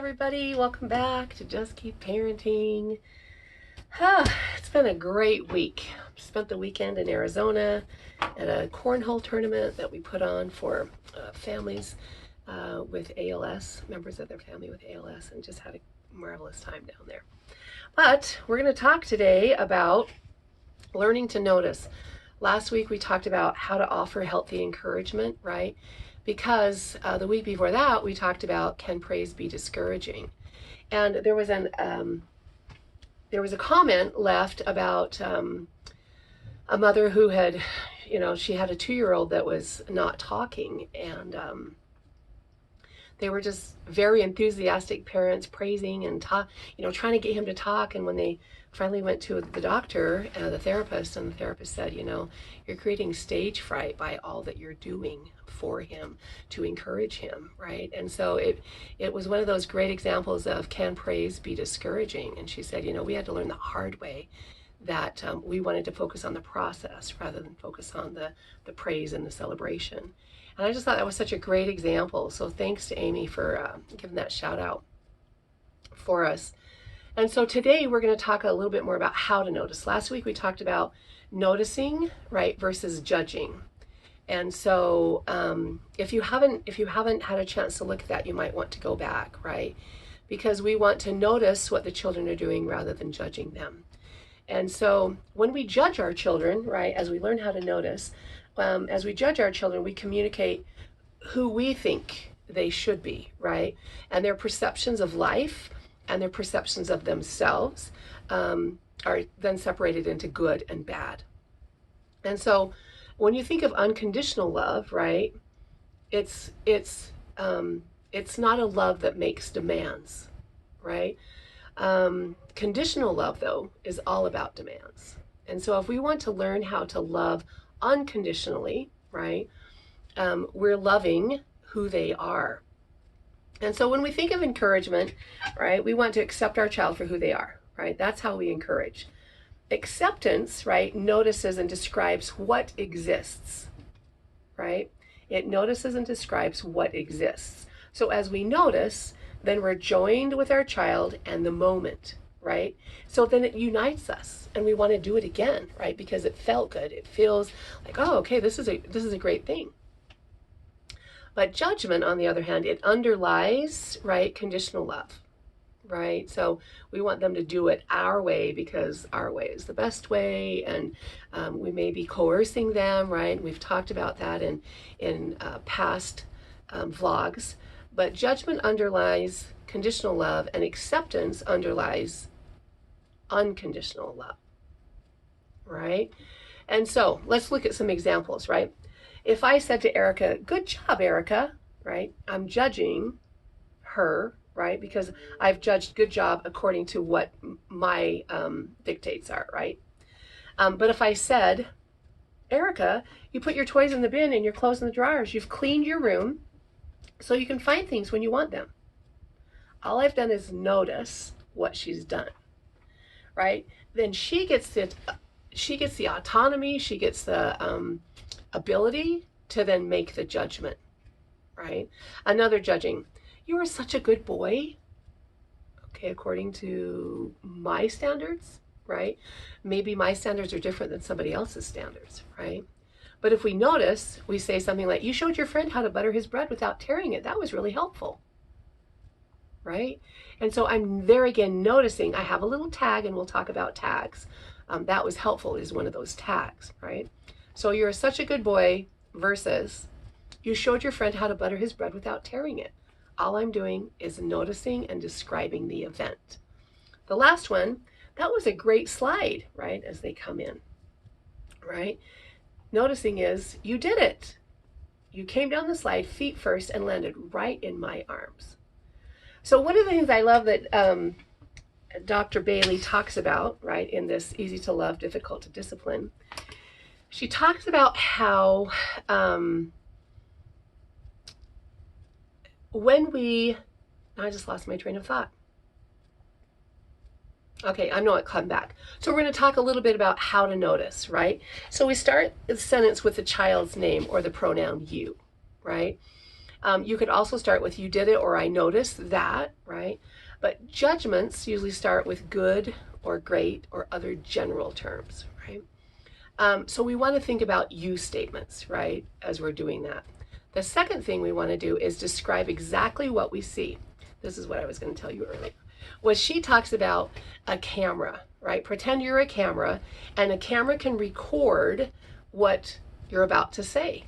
everybody, welcome back to Just Keep Parenting. It's been a great week. Spent the weekend in Arizona at a cornhole tournament that we put on for families with ALS, members of their family with ALS, and just had a marvelous time down there. But we're going to talk today about learning to notice. Last week we talked about how to offer healthy encouragement, right? Because the week before that we talked about, can praise be discouraging? And there was a comment left about a mother who had, she had a 2-year-old that was not talking, and they were just very enthusiastic parents, praising and trying to get him to talk. And when they finally went to the doctor, the therapist said, you're creating stage fright by all that you're doing for him to encourage him, right? And so it was one of those great examples of, can praise be discouraging? And she said, we had to learn the hard way that we wanted to focus on the process rather than focus on the praise and the celebration. And I just thought that was such a great example. So thanks to Amy for giving that shout out for us. And so today we're going to talk a little bit more about how to notice. Last week we talked about noticing, right, versus judging. And so if you haven't had a chance to look at that, you might want to go back, right? Because we want to notice what the children are doing rather than judging them. And so when we judge our children, right, as we learn how to notice, as we judge our children, we communicate who we think they should be, right? And their perceptions of life and their perceptions of themselves are then separated into good and bad. And so when you think of unconditional love, right, it's not a love that makes demands, right? Conditional love, though, is all about demands. And so if we want to learn how to love unconditionally, right, we're loving who they are. And so when we think of encouragement, right, we want to accept our child for who they are, right? That's how we encourage. Acceptance, right, notices and describes what exists, right? It notices and describes what exists. So as we notice, then we're joined with our child and the moment, right? So then it unites us and we want to do it again, right? Because it felt good. It feels like, oh, okay, this is a great thing. But judgment, on the other hand, it underlies, right, conditional love, right? So we want them to do it our way because our way is the best way, and we may be coercing them, right? We've talked about that in past vlogs. But judgment underlies conditional love, and acceptance underlies unconditional love, right? And so let's look at some examples, right? If I said to Erica, good job, Erica, right? I'm judging her, right? Because I've judged good job according to what my dictates are, right? But if I said, Erica, you put your toys in the bin and your clothes in the drawers, you've cleaned your room so you can find things when you want them. All I've done is notice what she's done, right? Then she gets the autonomy, she gets the ability to then make the judgment, right? Another judging, you are such a good boy, okay, according to my standards, right? Maybe my standards are different than somebody else's standards, right? But if we notice, we say something like, you showed your friend how to butter his bread without tearing it. That was really helpful, right? And so I'm there again noticing. I have a little tag, and we'll talk about tags. That was helpful is one of those tags, right? So you're such a good boy versus you showed your friend how to butter his bread without tearing it. All I'm doing is noticing and describing the event. The last one, that was a great slide, right? As they come in, right? Noticing is you did it. You came down the slide feet first and landed right in my arms. So one of the things I love that Dr. Bailey talks about, right, in this Easy to Love, Difficult to Discipline, she talks about how I just lost my train of thought. Okay, I know it come back. So we're going to talk a little bit about how to notice, right? So we start the sentence with the child's name or the pronoun you, right? You could also start with you did it or I noticed that, right? But judgments usually start with good or great or other general terms, right? So we want to think about you statements, right, as we're doing that. The second thing we want to do is describe exactly what we see. This is what I was going to tell you earlier. Was she talks about a camera, right? Pretend you're a camera, and a camera can record what you're about to say.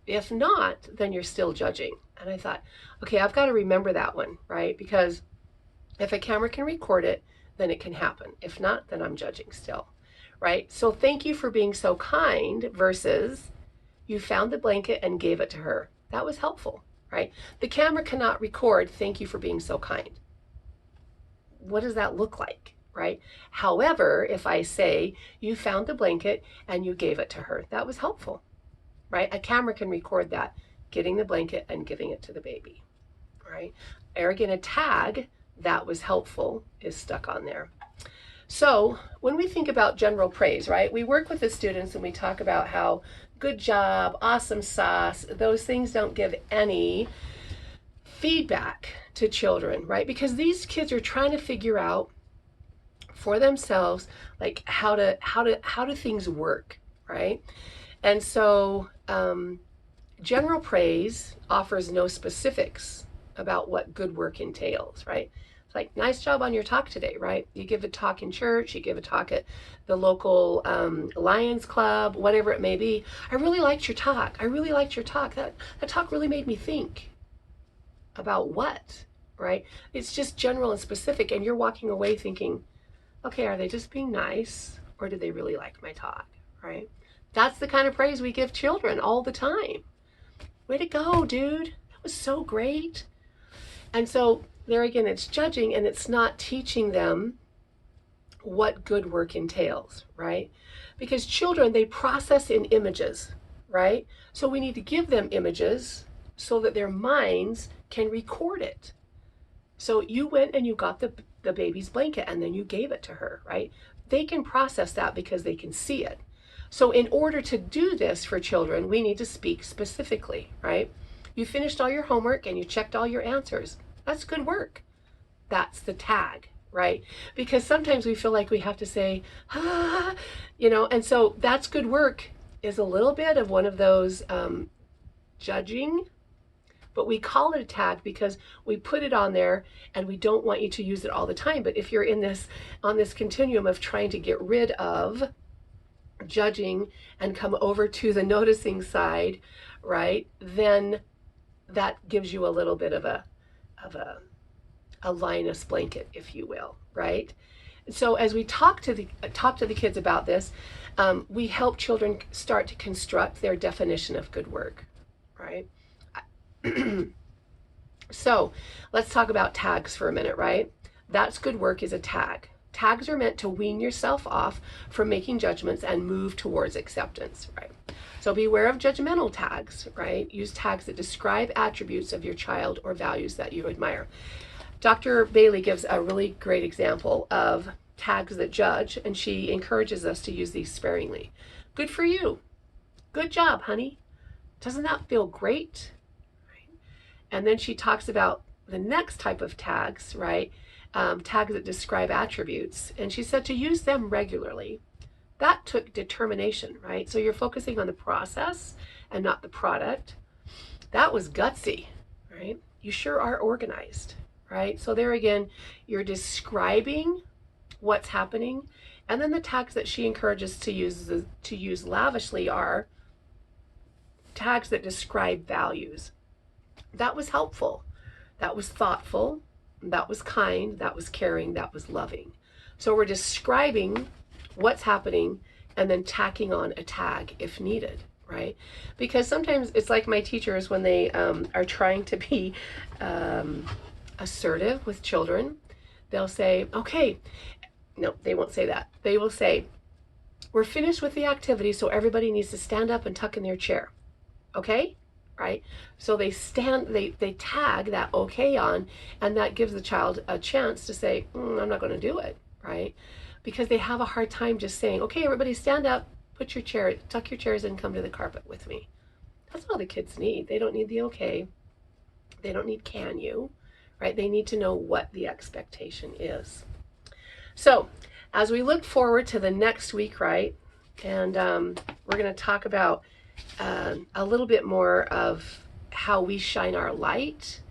If not, then you're still judging. And I thought, okay, I've got to remember that one, right? Because if a camera can record it, then it can happen. If not, then I'm judging still, right? So thank you for being so kind versus you found the blanket and gave it to her. That was helpful, right? The camera cannot record thank you for being so kind. What does that look like, right? However, if I say you found the blanket and you gave it to her, that was helpful, right? A camera can record that, getting the blanket and giving it to the baby, right? Or again, a tag that was helpful is stuck on there. So when we think about general praise, right, we work with the students and we talk about how good job, awesome sauce, those things don't give any feedback to children, right? Because these kids are trying to figure out for themselves, like how do things work, right? And so general praise offers no specifics about what good work entails, right? It's like, nice job on your talk today, right? You give a talk in church, you give a talk at the local Lions Club, whatever it may be. I really liked your talk. I really liked your talk. That talk really made me think. About what, right? It's just general and specific, and you're walking away thinking, okay, are they just being nice, or do they really like my talk, right? That's the kind of praise we give children all the time. Way to go, dude. That was so great. And so there again, it's judging, and it's not teaching them what good work entails, right? Because children, they process in images, right? So we need to give them images so that their minds can record it. So you went and you got the baby's blanket and then you gave it to her, right? They can process that because they can see it. So in order to do this for children, we need to speak specifically, right? You finished all your homework and you checked all your answers. That's good work. That's the tag, right? Because sometimes we feel like we have to say, and so that's good work is a little bit of one of those judging, but we call it a tag because we put it on there and we don't want you to use it all the time. But if you're on this continuum of trying to get rid of judging and come over to the noticing side, right, then that gives you a little bit of a Linus blanket, if you will, right? So as we talk to the kids about this, we help children start to construct their definition of good work, right? So let's talk about tags for a minute, right? That's good work is a tag. Tags are meant to wean yourself off from making judgments and move towards acceptance, right? So beware of judgmental tags, right? Use tags that describe attributes of your child or values that you admire. Dr. Bailey gives a really great example of tags that judge, and she encourages us to use these sparingly. Good for you. Good job, honey. Doesn't that feel great? And then she talks about the next type of tags, right? Tags that describe attributes. And she said to use them regularly. That took determination, right? So you're focusing on the process and not the product. That was gutsy, right? You sure are organized, right? So there again, you're describing what's happening. And then the tags that she encourages to use lavishly are tags that describe values. That was helpful. That was thoughtful. That was kind. That was caring. That was loving. So we're describing what's happening and then tacking on a tag if needed, right? Because sometimes it's like my teachers when they are trying to be assertive with children. They'll say, okay, no, they won't say that. They will say, we're finished with the activity, so everybody needs to stand up and tuck in their chair. Okay? Right? So they tag that okay on, and that gives the child a chance to say, I'm not going to do it, right? Because they have a hard time just saying, okay, everybody stand up, tuck your chairs and come to the carpet with me. That's all the kids need. They don't need the okay. They don't need can you, right? They need to know what the expectation is. So as we look forward to the next week, right, and we're going to talk about a little bit more of how we shine our light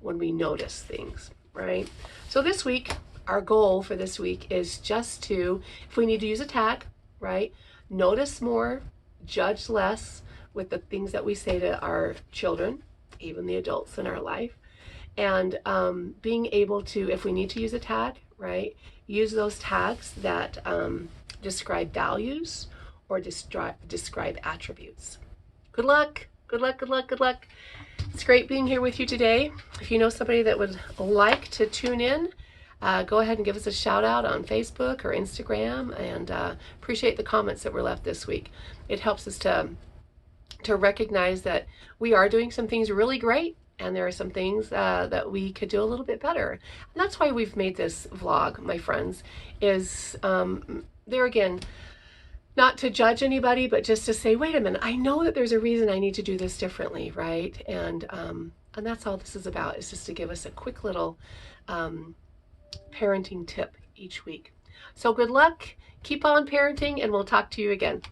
when we notice things, right? So this week, our goal for this week is just to, if we need to use a tag, right, notice more, judge less with the things that we say to our children, even the adults in our life, and being able to, if we need to use a tag, right, use those tags that describe values or describe attributes. Good luck, good luck, good luck, good luck. It's great being here with you today. If you know somebody that would like to tune in, go ahead and give us a shout out on Facebook or Instagram, and appreciate the comments that were left this week. It helps us to recognize that we are doing some things really great, and there are some things that we could do a little bit better. And that's why we've made this vlog, my friends, is there again, not to judge anybody, but just to say, wait a minute, I know that there's a reason I need to do this differently, right? And that's all this is about, is just to give us a quick little parenting tip each week. So good luck, keep on parenting, and we'll talk to you again.